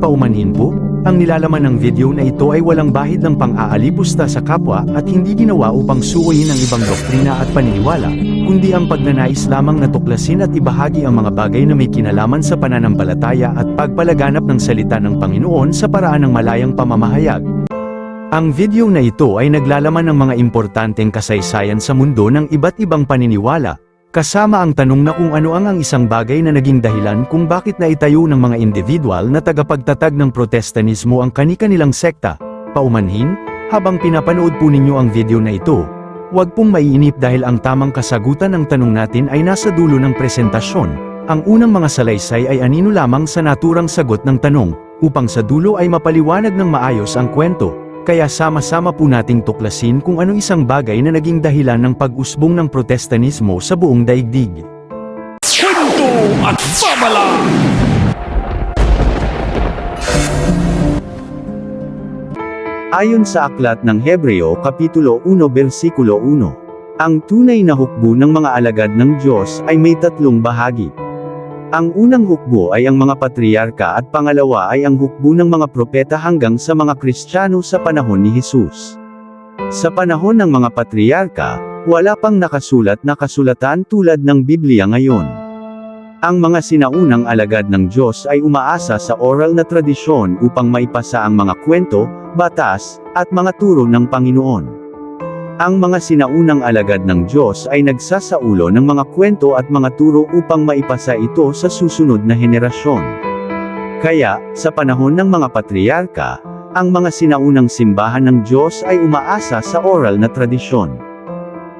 Paumanhin po, ang nilalaman ng video na ito ay walang bahid ng pang-aalipusta sa kapwa at hindi ginawa upang suwayin ang ibang doktrina at paniniwala, kundi ang pagnanais lamang na tuklasin at ibahagi ang mga bagay na may kinalaman sa pananampalataya at pagpalaganap ng salita ng Panginoon sa paraan ng malayang pamamahayag. Ang video na ito ay naglalaman ng mga importanteng kasaysayan sa mundo ng iba't ibang paniniwala, kasama ang tanong na kung ano ang isang bagay na naging dahilan kung bakit naitayo ng mga individual na tagapagtatag ng Protestanismo ang kani-kanilang sekta. Paumanhin, habang pinapanood po ninyo ang video na ito, huwag pong maiinip dahil ang tamang kasagutan ng tanong natin ay nasa dulo ng presentasyon. Ang unang mga salaysay ay anino lamang sa naturang sagot ng tanong, upang sa dulo ay mapaliwanag ng maayos ang kwento. Kaya sama-sama po nating tuklasin kung ano isang bagay na naging dahilan ng pag-usbong ng Protestanismo sa buong daigdig. Kwento at babala! Ayon sa aklat ng Hebreo Kapitulo 1 Versikulo 1, ang tunay na hukbo ng mga alagad ng Diyos ay may tatlong bahagi. Ang unang hukbo ay ang mga patriarka at pangalawa ay ang hukbo ng mga propeta hanggang sa mga Kristiyano sa panahon ni Jesus. Sa panahon ng mga patriarka, wala pang nakasulat na kasulatan tulad ng Biblia ngayon. Ang mga sinaunang alagad ng Diyos ay umaasa sa oral na tradisyon upang maipasa ang mga kwento, batas, at mga turo ng Panginoon. Ang mga sinaunang alagad ng Diyos ay nagsasaulo ng mga kwento at mga turo upang maipasa ito sa susunod na henerasyon. Kaya, sa panahon ng mga patriarka, ang mga sinaunang simbahan ng Diyos ay umaasa sa oral na tradisyon.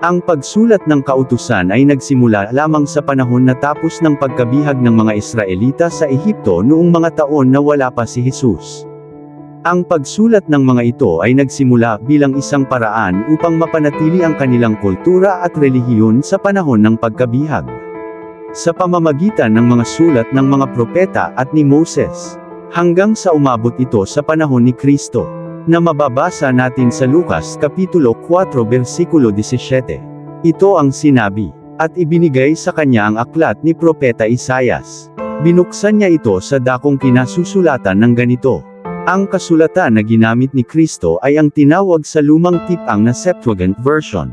Ang pagsulat ng kautusan ay nagsimula lamang sa panahon na tapos ng pagkabihag ng mga Israelita sa Ehipto noong mga taon na wala pa si Jesus. Ang pagsulat ng mga ito ay nagsimula bilang isang paraan upang mapanatili ang kanilang kultura at relihiyon sa panahon ng pagkabihag. Sa pamamagitan ng mga sulat ng mga propeta at ni Moses, hanggang sa umabot ito sa panahon ni Kristo, na mababasa natin sa Lucas Kapitulo 4 Versikulo 17. Ito ang sinabi, at ibinigay sa kanya ang aklat ni Propeta Isaias. Binuksan niya ito sa dakong kinasusulatan ng ganito. Ang kasulatan na ginamit ni Kristo ay ang tinawag sa lumang tipang na Septuagint version.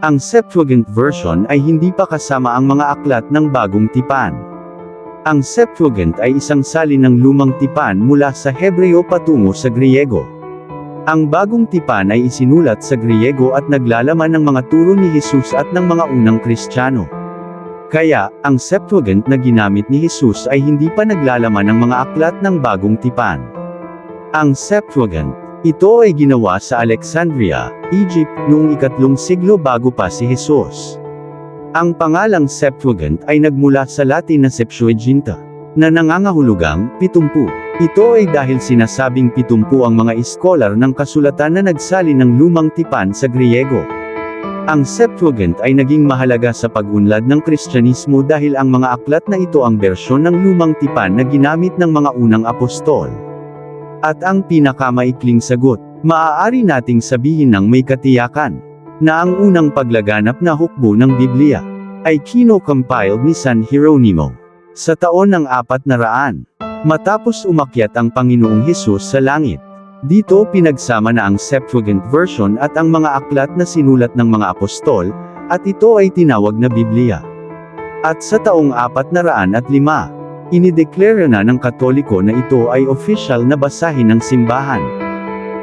Ang Septuagint version ay hindi pa kasama ang mga aklat ng bagong tipan. Ang Septuagint ay isang salin ng lumang tipan mula sa Hebreo patungo sa Griego. Ang bagong tipan ay isinulat sa Griego at naglalaman ng mga turo ni Jesus at ng mga unang Kristiyano. Kaya, ang Septuagint na ginamit ni Jesus ay hindi pa naglalaman ng mga aklat ng bagong tipan. Ang Septuagint, ito ay ginawa sa Alexandria, Egypt, noong 3 siglo bago pa si Jesus. Ang pangalang Septuagint ay nagmula sa Latin na Septuaginta, na nangangahulugang 70. Ito ay dahil sinasabing 70 ang mga iskolar ng kasulatan na nagsalin ng lumang tipan sa Griego. Ang Septuagint ay naging mahalaga sa pag-unlad ng Kristyanismo dahil ang mga aklat na ito ang bersyon ng lumang tipan na ginamit ng mga unang apostol. At ang pinakamaikling sagot, maaari nating sabihin ng may katiyakan, na ang unang paglaganap na hukbo ng Biblia, ay kino-compiled ni San Jeronimo, sa taon ng 400, matapos umakyat ang Panginoong Hesus sa langit. Dito pinagsama na ang Septuagint version at ang mga aklat na sinulat ng mga apostol, at ito ay tinawag na Biblia. At sa taong 405, inideklara na ng Katoliko na ito ay opisyal na basahin ng simbahan.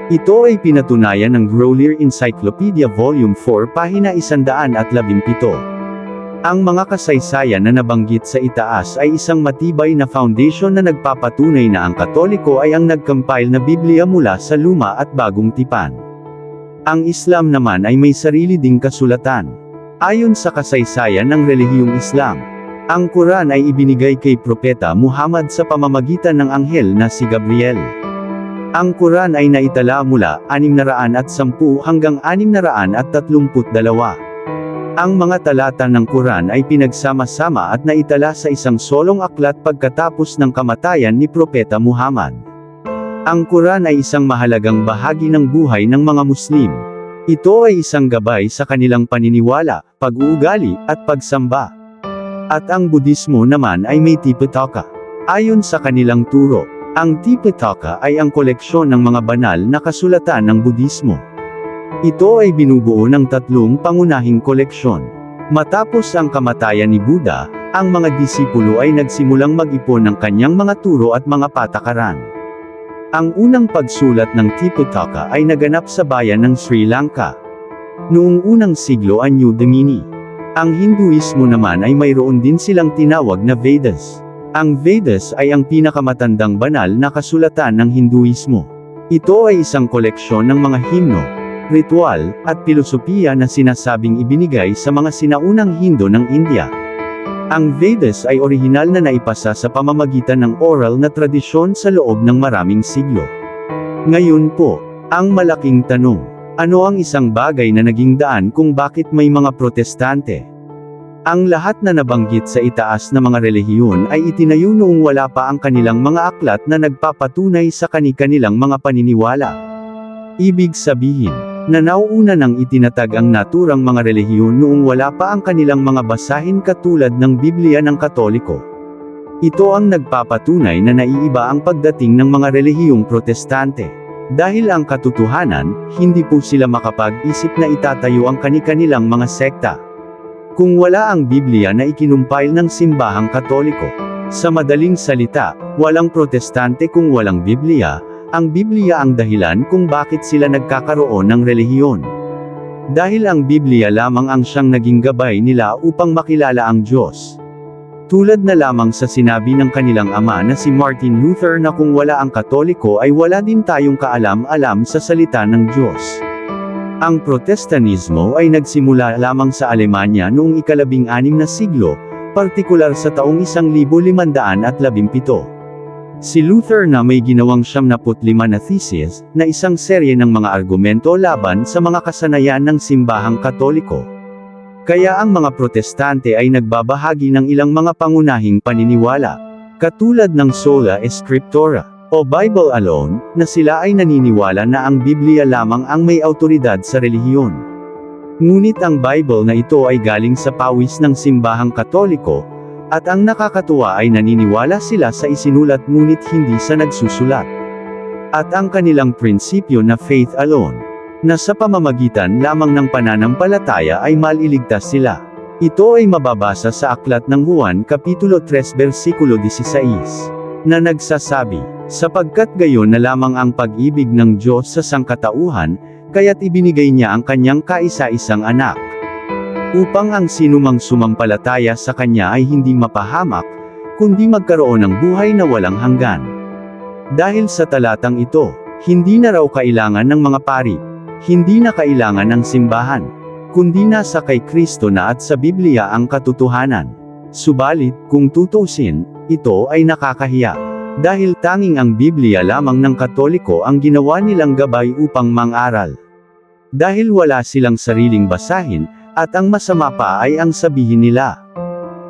Ito ay pinatunayan ng Grolier Encyclopedia Volume 4 pahina 117. Ang mga kasaysayan na nabanggit sa itaas ay isang matibay na foundation na nagpapatunay na ang Katoliko ay ang nag-compile na Biblia mula sa luma at bagong tipan. Ang Islam naman ay may sarili ding kasulatan. Ayon sa kasaysayan ng relihiyong Islam, ang Quran ay ibinigay kay Propeta Muhammad sa pamamagitan ng anghel na si Gabriel. Ang Quran ay naitala mula 610 hanggang 632. Ang mga talata ng Quran ay pinagsama-sama at naitala sa isang solong aklat pagkatapos ng kamatayan ni Propeta Muhammad. Ang Quran ay isang mahalagang bahagi ng buhay ng mga Muslim. Ito ay isang gabay sa kanilang paniniwala, pag-uugali, at pagsamba. At ang Budismo naman ay may Tipitaka. Ayon sa kanilang turo, Ang Tipitaka ay ang koleksyon ng mga banal na kasulatan ng Budismo. Ito ay binubuo ng 3 pangunahing koleksyon. Matapos ang kamatayan ni Buddha, ang mga disipulo ay nagsimulang mag-ipon ng kanyang mga turo at mga patakaran. Ang unang pagsulat ng Tipitaka ay naganap sa bayan ng Sri Lanka. Noong unang siglo Anyo Domini. Ang Hinduismo naman ay mayroon din silang tinawag na Vedas. Ang Vedas ay ang pinakamatandang banal na kasulatan ng Hinduismo. Ito ay isang koleksyon ng mga himno, ritual, at pilosopiya na sinasabing ibinigay sa mga sinaunang Hindu ng India. Ang Vedas ay orihinal na naipasa sa pamamagitan ng oral na tradisyon sa loob ng maraming siglo. Ngayon po, ang malaking tanong, ano ang isang bagay na naging daan kung bakit may mga protestante? Ang lahat na nabanggit sa itaas na mga relihiyon ay itinayo noong wala pa ang kanilang mga aklat na nagpapatunay sa kani-kanilang mga paniniwala. Ibig sabihin, na nauuna nang itinatag ang naturang mga relihiyon noong wala pa ang kanilang mga basahin katulad ng Biblia ng Katoliko. Ito ang nagpapatunay na naiiba ang pagdating ng mga relihiyong protestante. Dahil ang katotohanan, hindi po sila makapag-isip na itatayo ang kani-kanilang mga sekta. Kung wala ang Biblia na ikinumpile ng simbahang Katoliko. Sa madaling salita, walang protestante kung walang Biblia. Ang Biblia ang dahilan kung bakit sila nagkakaroon ng relihiyon. Dahil ang Biblia lamang ang siyang naging gabay nila upang makilala ang Diyos. Tulad na lamang sa sinabi ng kanilang ama na si Martin Luther na kung wala ang Katoliko ay wala din tayong kaalam-alam sa salita ng Diyos. Ang Protestanismo ay nagsimula lamang sa Alemanya noong ika-16 na siglo, partikular sa taong 1517. Si Luther na may ginawang 75 na thesis, na isang serye ng mga argumento laban sa mga kasanayan ng simbahang Katoliko. Kaya ang mga protestante ay nagbabahagi ng ilang mga pangunahing paniniwala, katulad ng sola scriptura, o Bible alone, na sila ay naniniwala na ang Biblia lamang ang may awtoridad sa relihiyon. Ngunit ang Bible na ito ay galing sa pawis ng simbahang Katoliko, at ang nakakatuwa ay naniniwala sila sa isinulat ngunit hindi sa nagsusulat. At ang kanilang prinsipyo na faith alone, na sa pamamagitan lamang ng pananampalataya ay maliligtas sila. Ito ay mababasa sa aklat ng Juan Kapitulo 3 versikulo 16, na nagsasabi, sapagkat gayon na lamang ang pag-ibig ng Diyos sa sangkatauhan, kaya't ibinigay niya ang kanyang kaisa-isang anak. Upang ang sinumang sumampalataya sa kanya ay hindi mapahamak, kundi magkaroon ng buhay na walang hanggan. Dahil sa talatang ito, hindi na raw kailangan ng mga pari, hindi na kailangan ng simbahan, kundi nasa kay Kristo na at sa Biblia ang katotohanan. Subalit, kung tutusin, ito ay nakakahiya. Dahil tanging ang Biblia lamang ng Katoliko ang ginawa nilang gabay upang mang-aral. Dahil wala silang sariling basahin, at ang masama pa ay ang sabihin nila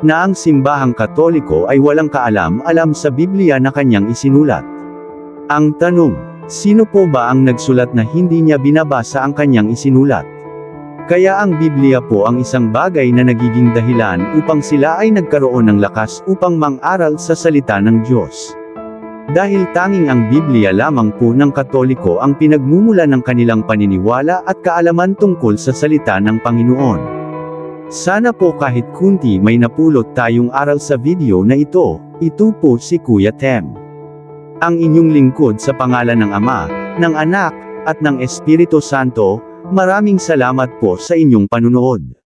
na ang simbahang Katoliko ay walang kaalam-alam sa Biblia na kanyang isinulat. Ang tanong, sino po ba ang nagsulat na hindi niya binabasa ang kanyang isinulat? Kaya ang Biblia po ang isang bagay na nagiging dahilan upang sila ay nagkaroon ng lakas upang mang-aral sa salita ng Diyos. Dahil tanging ang Biblia lamang po ng Katoliko ang pinagmumula ng kanilang paniniwala at kaalaman tungkol sa salita ng Panginoon. Sana po kahit kunti may napulot tayong aral sa video na ito. Ito po si Kuya Tem. Ang inyong lingkod sa pangalan ng Ama, ng Anak, at ng Espiritu Santo. Maraming salamat po sa inyong panunood.